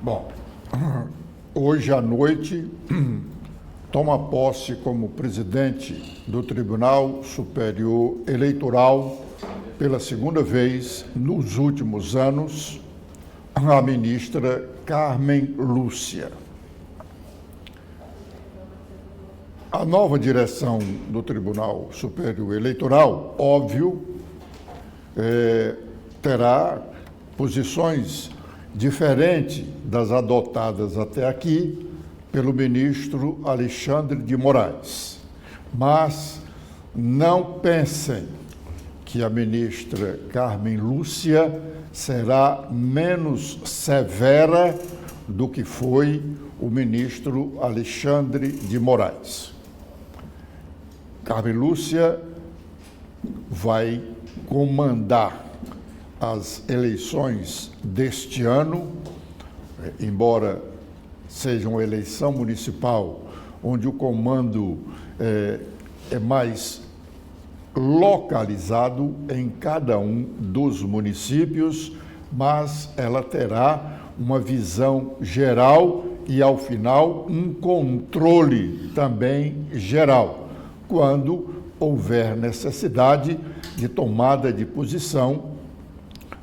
Bom, hoje à noite toma posse como presidente do Tribunal Superior Eleitoral, pela segunda vez nos últimos anos, a ministra Carmen Lúcia. A nova direção do Tribunal Superior Eleitoral, óbvio, terá posições diferentes das adotadas até aqui pelo ministro Alexandre de Moraes. Mas não pensem que a ministra Carmen Lúcia será menos severa do que foi o ministro Alexandre de Moraes. Carmen Lúcia vai comandar as eleições deste ano, embora seja uma eleição municipal, onde o comando é mais localizado em cada um dos municípios, mas ela terá uma visão geral e, ao final, um controle também geral, quando houver necessidade de tomada de posição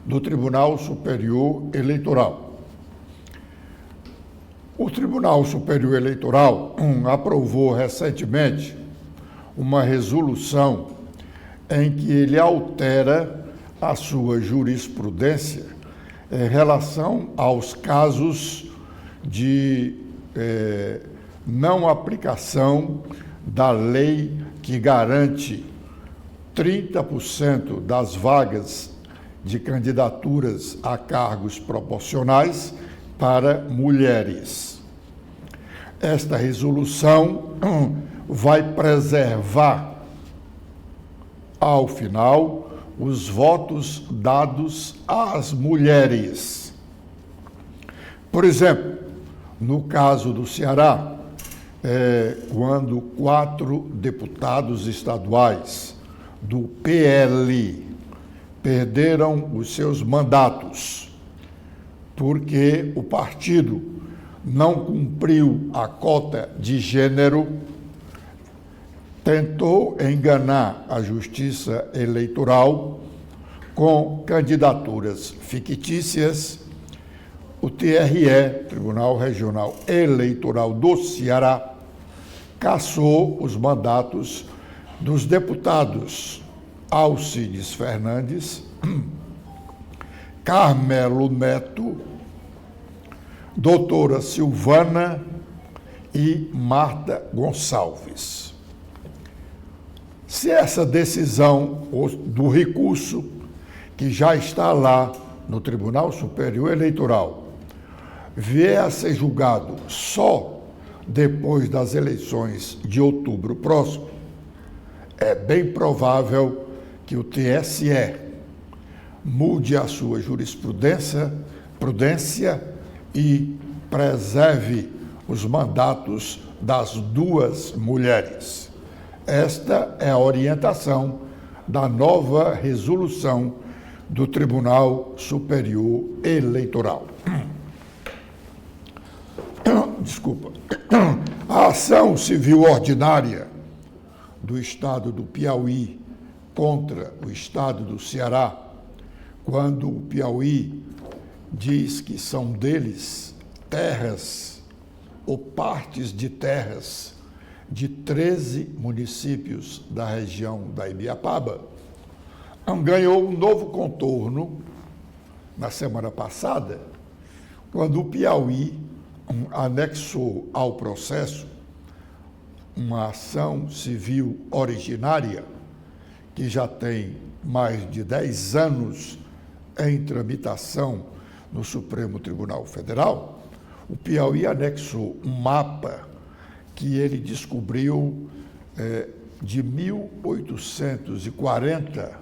do Tribunal Superior Eleitoral. O Tribunal Superior Eleitoral aprovou recentemente uma resolução em que ele altera a sua jurisprudência em relação aos casos de não aplicação da lei que garante 30% das vagas de candidaturas a cargos proporcionais para mulheres. Esta resolução vai preservar, ao final, os votos dados às mulheres. Por exemplo, no caso do Ceará, quando 4 deputados estaduais do PL perderam os seus mandatos porque o partido não cumpriu a cota de gênero, tentou enganar a Justiça Eleitoral com candidaturas fictícias, o TRE, Tribunal Regional Eleitoral do Ceará, cassou os mandatos dos deputados Alcides Fernandes, Carmelo Neto, doutora Silvana e Marta Gonçalves. Se essa decisão do recurso, que já está lá no Tribunal Superior Eleitoral, vier a ser julgado só depois das eleições de outubro próximo, é bem provável que o TSE mude a sua jurisprudência e preserve os mandatos das 2 mulheres. Esta é a orientação da nova resolução do Tribunal Superior Eleitoral. Desculpa. A ação civil ordinária do Estado do Piauí contra o Estado do Ceará, quando o Piauí diz que são deles terras ou partes de terras de 13 municípios da região da Ibiapaba, ganhou um novo contorno na semana passada, quando o Piauí anexou ao processo uma ação civil originária que já tem mais de 10 anos em tramitação no Supremo Tribunal Federal. O Piauí anexou um mapa que ele descobriu de 1840,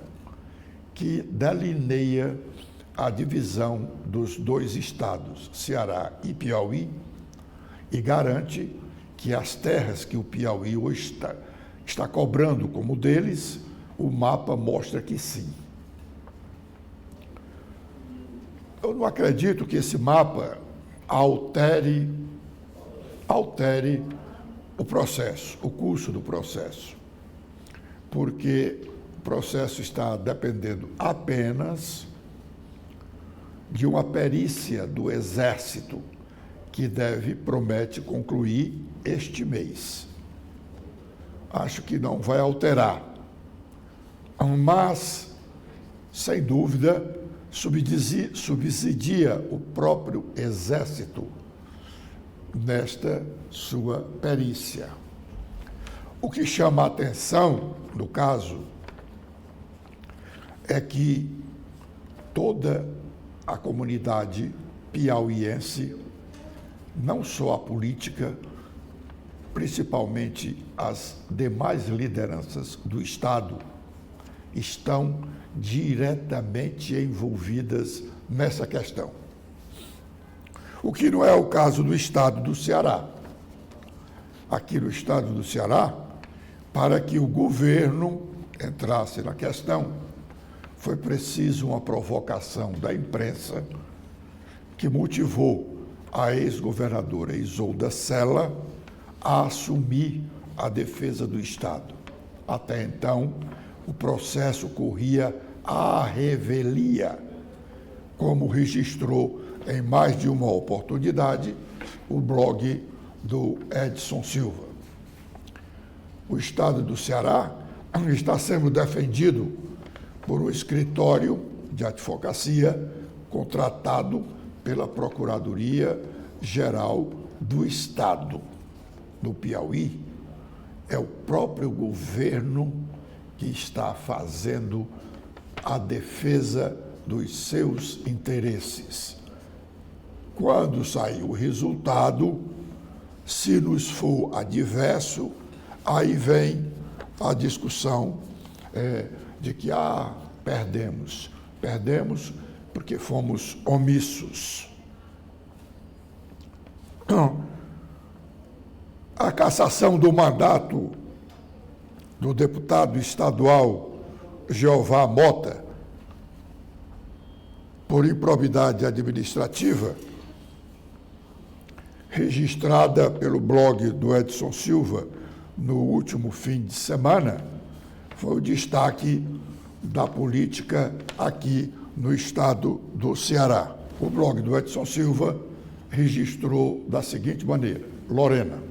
que delineia a divisão dos 2 estados, Ceará e Piauí, e garante que as terras que o Piauí hoje está cobrando como deles, o mapa mostra que sim. Eu não acredito que esse mapa altere o processo, o curso do processo, porque o processo está dependendo apenas de uma perícia do Exército que promete concluir este mês. Acho que não vai alterar, mas, sem dúvida, subsidia o próprio Exército nesta sua perícia. O que chama a atenção, no caso, é que toda a comunidade piauiense, não só a política, principalmente as demais lideranças do Estado, estão diretamente envolvidas nessa questão. O que não é o caso do Estado do Ceará. Aqui no Estado do Ceará, para que o governo entrasse na questão, foi preciso uma provocação da imprensa que motivou a ex-governadora Isolda Sela a assumir a defesa do Estado. Até então, o processo corria à revelia, como registrou em mais de uma oportunidade o blog do Edson Silva. O Estado do Ceará está sendo defendido por um escritório de advocacia contratado pela Procuradoria-Geral do Estado. No Piauí, é o próprio governo que está fazendo a defesa dos seus interesses. Quando sair o resultado, se nos for adverso, aí vem a discussão de que perdemos porque fomos omissos. A cassação do mandato do deputado estadual Jeová Mota por improbidade administrativa, registrada pelo blog do Edson Silva no último fim de semana, foi o destaque da política aqui no estado do Ceará. O blog do Edson Silva registrou da seguinte maneira: Lorena.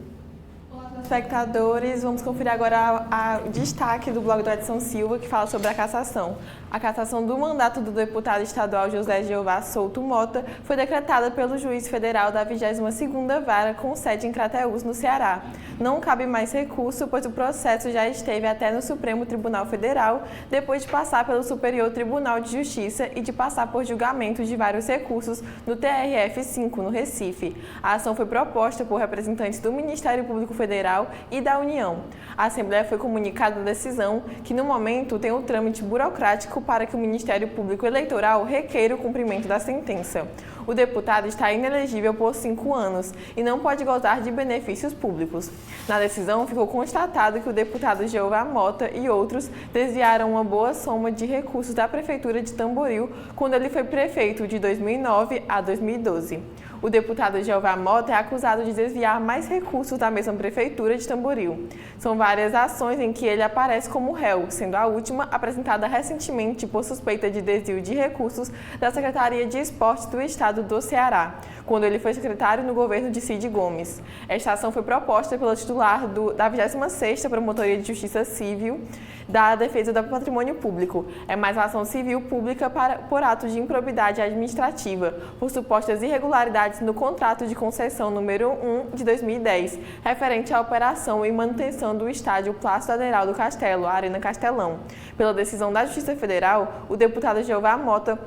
Espectadores, vamos conferir agora o destaque do blog do Edson Silva, que fala sobre a cassação. A cassação do mandato do deputado estadual José Jeová Souto Mota foi decretada pelo juiz federal da 22ª Vara com sede em Crateús, no Ceará. Não cabe mais recurso, pois o processo já esteve até no Supremo Tribunal Federal, depois de passar pelo Superior Tribunal de Justiça e de passar por julgamento de vários recursos no TRF-5, no Recife. A ação foi proposta por representantes do Ministério Público Federal e da União. A Assembleia foi comunicada a decisão que, no momento, tem um trâmite burocrático para que o Ministério Público Eleitoral requeira o cumprimento da sentença. O deputado está inelegível por 5 anos e não pode gozar de benefícios públicos. Na decisão, ficou constatado que o deputado Jeová Mota e outros desviaram uma boa soma de recursos da Prefeitura de Tamboril quando ele foi prefeito de 2009 a 2012. O deputado Jeová Mota é acusado de desviar mais recursos da mesma Prefeitura de Tamboril. São várias ações em que ele aparece como réu, sendo a última apresentada recentemente por suspeita de desvio de recursos da Secretaria de Esportes do Estado do Ceará, quando ele foi secretário no governo de Cid Gomes. Esta ação foi proposta pelo titular da 26ª Promotoria de Justiça Civil da Defesa do Patrimônio Público. É mais uma ação civil pública por atos de improbidade administrativa, por supostas irregularidades no contrato de concessão número 1 de 2010, referente à operação e manutenção do estádio Plácido Aderaldo Castelo, a Arena Castelão. Pela decisão da Justiça Federal, o deputado Jeová Mota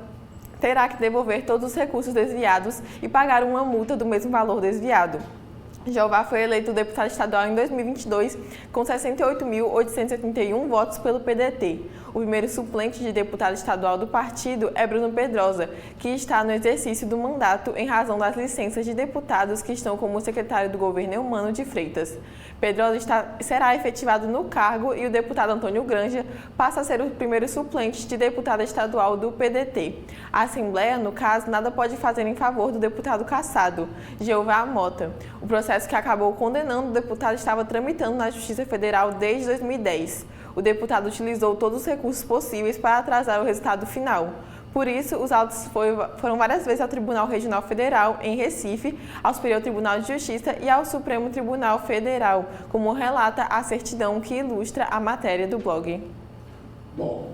terá que devolver todos os recursos desviados e pagar uma multa do mesmo valor desviado. Jeová foi eleito deputado estadual em 2022 com 68.881 votos pelo PDT. O primeiro suplente de deputado estadual do partido é Bruno Pedrosa, que está no exercício do mandato em razão das licenças de deputados que estão como secretário do governo Eumano de Freitas. Pedrosa será efetivado no cargo e o deputado Antônio Granja passa a ser o primeiro suplente de deputado estadual do PDT. A Assembleia, no caso, nada pode fazer em favor do deputado cassado, Jeová Mota. O processo que acabou condenando o deputado estava tramitando na Justiça Federal desde 2010. O deputado utilizou todos os recursos possíveis para atrasar o resultado final. Por isso, os autos foram várias vezes ao Tribunal Regional Federal, em Recife, ao Superior Tribunal de Justiça e ao Supremo Tribunal Federal, como relata a certidão que ilustra a matéria do blog. Bom,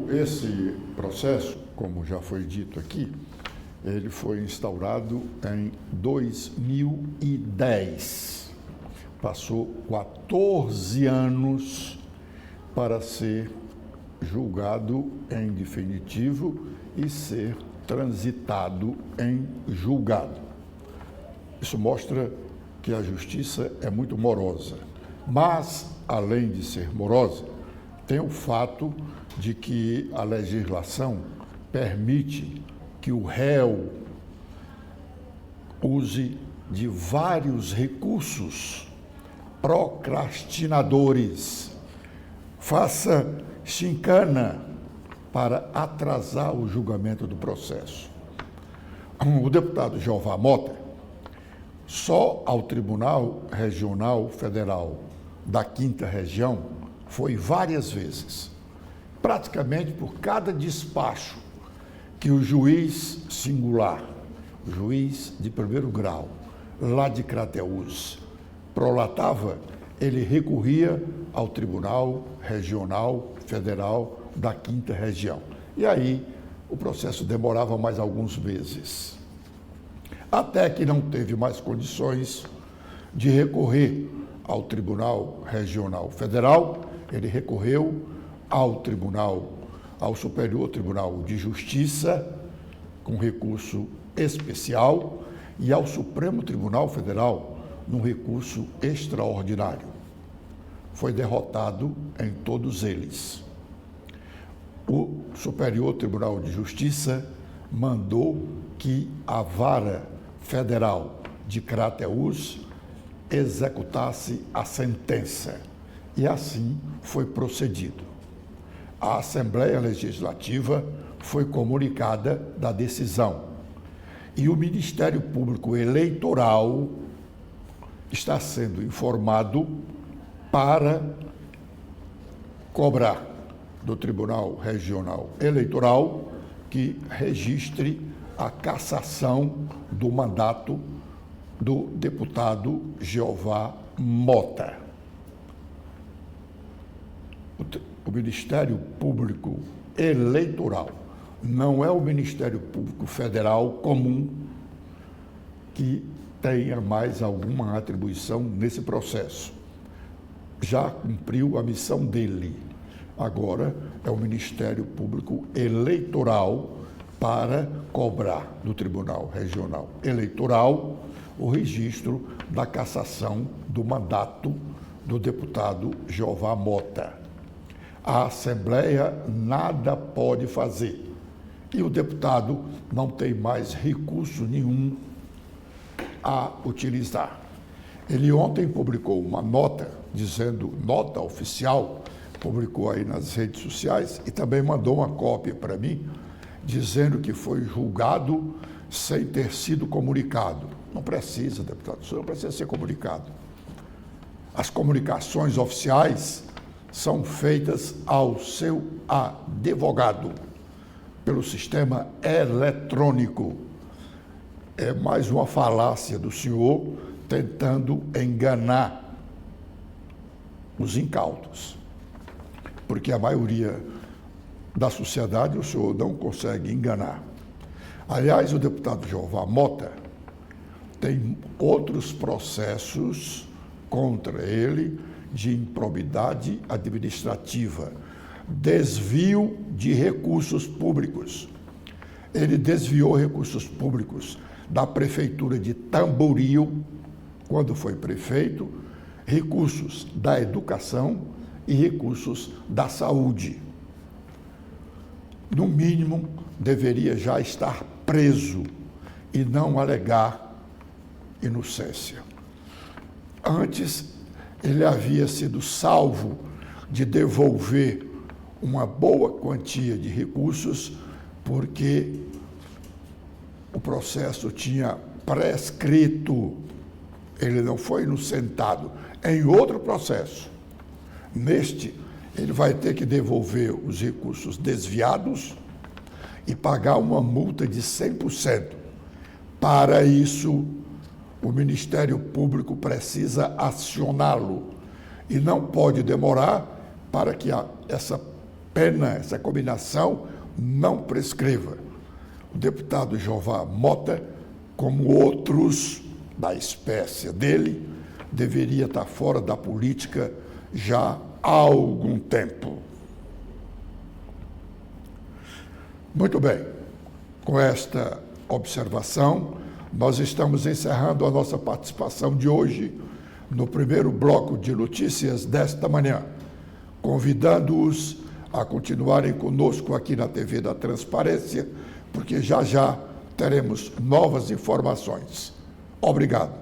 esse processo, como já foi dito aqui, ele foi instaurado em 2010. Passou 14 anos para ser julgado em definitivo e ser transitado em julgado. Isso mostra que a justiça é muito morosa. Mas, além de ser morosa, tem o fato de que a legislação permite que o réu use de vários recursos procrastinadores, faça chincana para atrasar o julgamento do processo. O deputado Jeová Mota, só ao Tribunal Regional Federal da 5ª Região, foi várias vezes, praticamente por cada despacho que o juiz singular, o juiz de primeiro grau, lá de Crateús, prolatava, ele recorria ao Tribunal Regional Federal da 5ª Região. E aí o processo demorava mais alguns meses. Até que não teve mais condições de recorrer ao Tribunal Regional Federal, ele recorreu ao Superior Tribunal de Justiça, com recurso especial, e ao Supremo Tribunal Federal, num recurso extraordinário. Foi derrotado em todos eles. O Superior Tribunal de Justiça mandou que a Vara Federal de Crateús executasse a sentença. E assim foi procedido. A Assembleia Legislativa foi comunicada da decisão. E o Ministério Público Eleitoral está sendo informado para cobrar do Tribunal Regional Eleitoral que registre a cassação do mandato do deputado Jeová Mota. O Ministério Público Eleitoral não é o Ministério Público Federal comum que tenha mais alguma atribuição nesse processo. Já cumpriu a missão dele. Agora é o Ministério Público Eleitoral para cobrar do Tribunal Regional Eleitoral o registro da cassação do mandato do deputado Jeová Mota. A Assembleia nada pode fazer e o deputado não tem mais recurso nenhum a utilizar. Ele ontem publicou uma nota, nota oficial, publicou aí nas redes sociais e também mandou uma cópia para mim, dizendo que foi julgado sem ter sido comunicado. Não precisa, deputado, o senhor não precisa ser comunicado. As comunicações oficiais são feitas ao seu advogado, pelo sistema eletrônico. É mais uma falácia do senhor tentando enganar os incautos, porque a maioria da sociedade o senhor não consegue enganar. Aliás, o deputado Jeová Mota tem outros processos contra ele de improbidade administrativa, desvio de recursos públicos. Ele desviou recursos públicos da Prefeitura de Tamboril, quando foi prefeito, recursos da educação e recursos da saúde. No mínimo, deveria já estar preso e não alegar inocência. Antes, ele havia sido salvo de devolver uma boa quantia de recursos, porque o processo tinha prescrito. Ele não foi inocentado em outro processo. Neste, ele vai ter que devolver os recursos desviados e pagar uma multa de 100%. Para isso, o Ministério Público precisa acioná-lo e não pode demorar para que essa pena, essa combinação, não prescreva. O deputado Jeová Mota, como outros da espécie dele, deveria estar fora da política já há algum tempo. Muito bem, com esta observação, nós estamos encerrando a nossa participação de hoje no primeiro bloco de notícias desta manhã, convidando-os a continuarem conosco aqui na TV da Transparência, porque já já teremos novas informações. Obrigado.